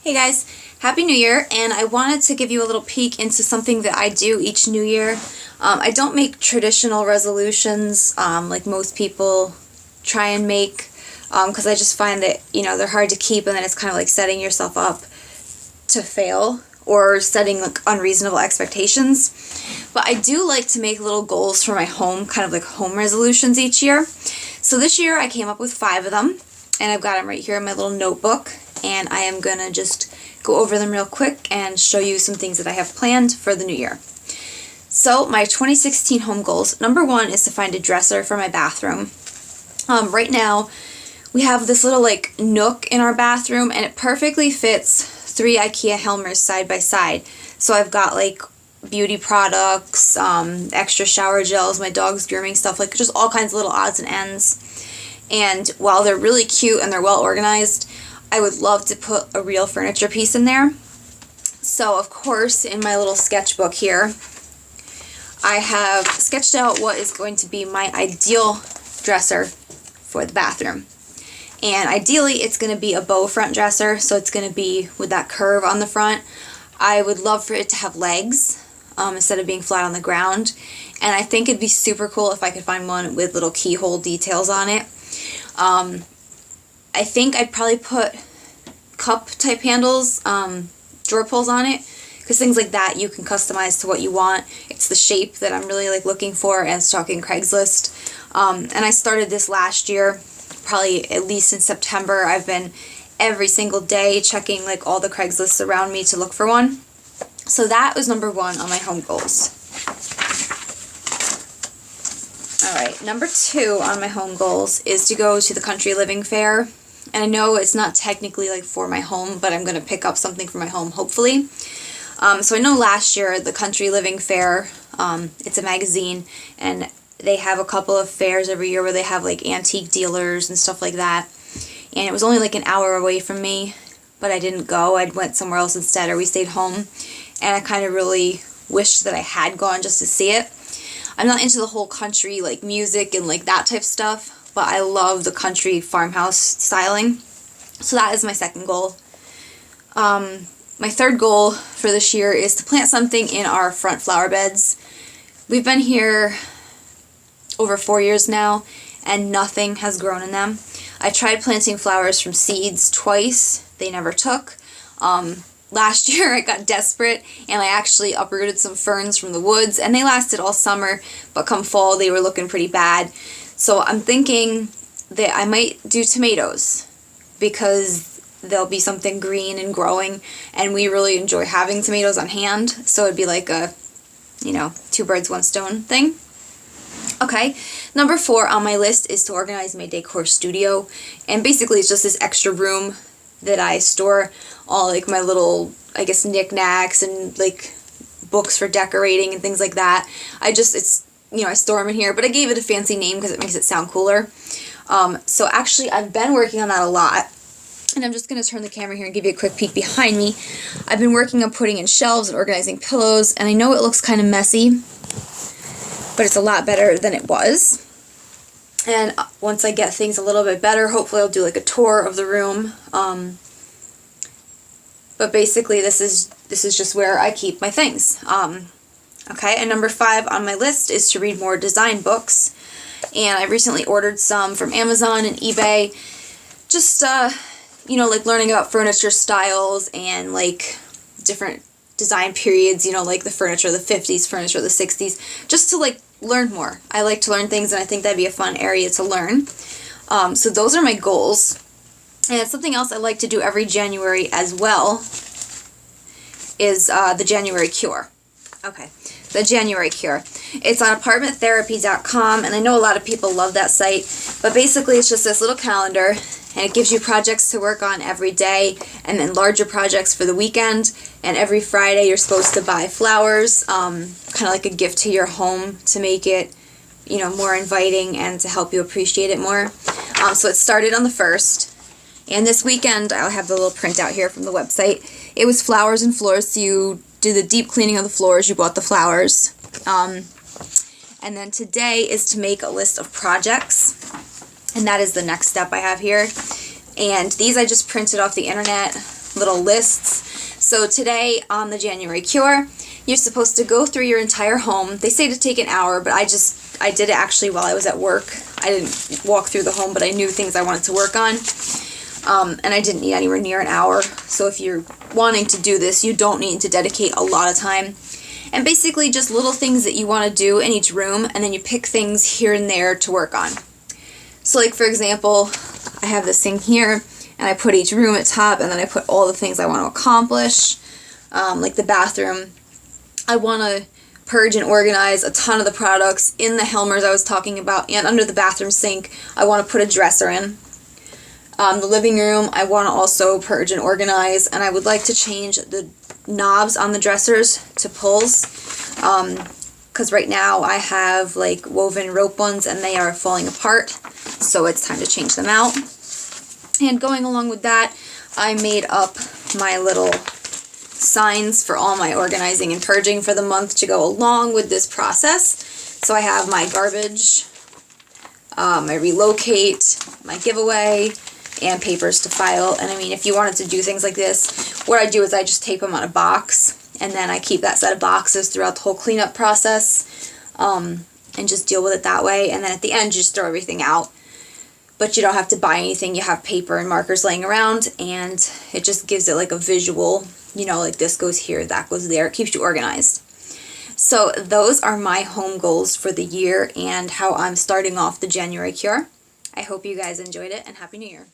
Hey guys, Happy New Year, and I wanted to give you a little peek into something that I do each New Year. I don't make traditional resolutions like most people try and make, because I just find that, they're hard to keep, and then it's kind of like setting yourself up to fail or setting like unreasonable expectations. But I do like to make little goals for my home, kind of like home resolutions each year. So this year I came up with 5 of them, and I've got them right here in my little notebook, and I am going to just go over them real quick and show you some things that I have planned for the new year. So my 2016 home goals, number 1 is to find a dresser for my bathroom. Right now we have this little like nook in our bathroom, and it perfectly fits 3 IKEA Helmers side by side. So I've got like beauty products, extra shower gels, my dog's grooming stuff, like just all kinds of little odds and ends. And while they're really cute and they're well organized, I would love to put a real furniture piece in there. So of course, in my little sketchbook here, I have sketched out what is going to be my ideal dresser for the bathroom. And ideally it's going to be a bow front dresser, so it's going to be with that curve on the front. I would love for it to have legs instead of being flat on the ground. And I think it'd be super cool if I could find one with little keyhole details on it. I think I'd probably put cup type handles, drawer pulls on it, because things like that you can customize to what you want. It's the shape that I'm really like looking for as stalking Craigslist. And I started this last year, probably at least in September. I've been every single day checking like all the Craigslist around me to look for one. So that was number 1 on my home goals. Alright, number 2 on my home goals is to go to the Country Living Fair. And I know it's not technically like for my home, but I'm going to pick up something for my home, hopefully. So I know last year, the Country Living Fair, it's a magazine, and they have a couple of fairs every year where they have like antique dealers and stuff like that. And it was only like an hour away from me, but I didn't go. I went somewhere else instead, or we stayed home. And I kind of really wished that I had gone just to see it. I'm not into the whole country like music and like that type stuff, but I love the country farmhouse styling. So that is my second goal. My third goal for this year is to plant something in our front flower beds. We've been here over 4 years now, and nothing has grown in them. I tried planting flowers from seeds twice. They never took. Last year I got desperate and I actually uprooted some ferns from the woods, and they lasted all summer, but come fall they were looking pretty bad. So I'm thinking that I might do tomatoes, because there'll be something green and growing, and we really enjoy having tomatoes on hand, so it'd be like a, 2 birds, 1 stone thing. Okay, number 4 on my list is to organize my decor studio, and basically it's just this extra room that I store all like my little, I guess, knickknacks and like books for decorating and things like that. I store them in here, but I gave it a fancy name because it makes it sound cooler. So actually I've been working on that a lot, and I'm just going to turn the camera here and give you a quick peek behind me. I've been working on putting in shelves and organizing pillows, and I know it looks kind of messy, but it's a lot better than it was. And once I get things a little bit better, hopefully I'll do like a tour of the room. But basically this is just where I keep my things. Okay, and number 5 on my list is to read more design books. And I recently ordered some from Amazon and eBay. Just, like learning about furniture styles and like different design periods, like the furniture of the 50s, furniture of the 60s, just to like learn more. I like to learn things, and I think that'd be a fun area to learn. So those are my goals. And something else I like to do every January as well is the January Cure. Okay, the January Cure. It's on apartmenttherapy.com, and I know a lot of people love that site, but basically it's just this little calendar, and it gives you projects to work on every day, and then larger projects for the weekend. And every Friday you're supposed to buy flowers, kind of like a gift to your home to make it, more inviting and to help you appreciate it more. So it started on the 1st, and this weekend I'll have the little printout here from the website. It was flowers and floors, so you do the deep cleaning of the floors, you bought the flowers. And then today is to make a list of projects, and that is the next step I have here. And these I just printed off the internet. little lists. So today on the January Cure, you're supposed to go through your entire home. They say to take an hour, but I did it actually while I was at work. I didn't walk through the home, but I knew things I wanted to work on. And I didn't need anywhere near an hour. So if you're wanting to do this, you don't need to dedicate a lot of time. And basically just little things that you want to do in each room, and then you pick things here and there to work on. So like for example, I have this thing here, and I put each room at top, and then I put all the things I want to accomplish. Like the bathroom, I want to purge and organize a ton of the products in the Helmers I was talking about, and under the bathroom sink, I want to put a dresser in. The living room, I want to also purge and organize, and I would like to change the knobs on the dressers to pulls, because right now I have like woven rope ones and they are falling apart, so it's time to change them out. And going along with that, I made up my little signs for all my organizing and purging for the month to go along with this process. So I have my garbage, my relocate, my giveaway, and papers to file. And I mean, if you wanted to do things like this, what I do is I just tape them on a box, and then I keep that set of boxes throughout the whole cleanup process, and just deal with it that way. And then at the end, you just throw everything out. But you don't have to buy anything. You have paper and markers laying around, and it just gives it like a visual, you know, like this goes here, that goes there. It keeps you organized. So those are my home goals for the year and how I'm starting off the January Cure. I hope you guys enjoyed it, and Happy New Year.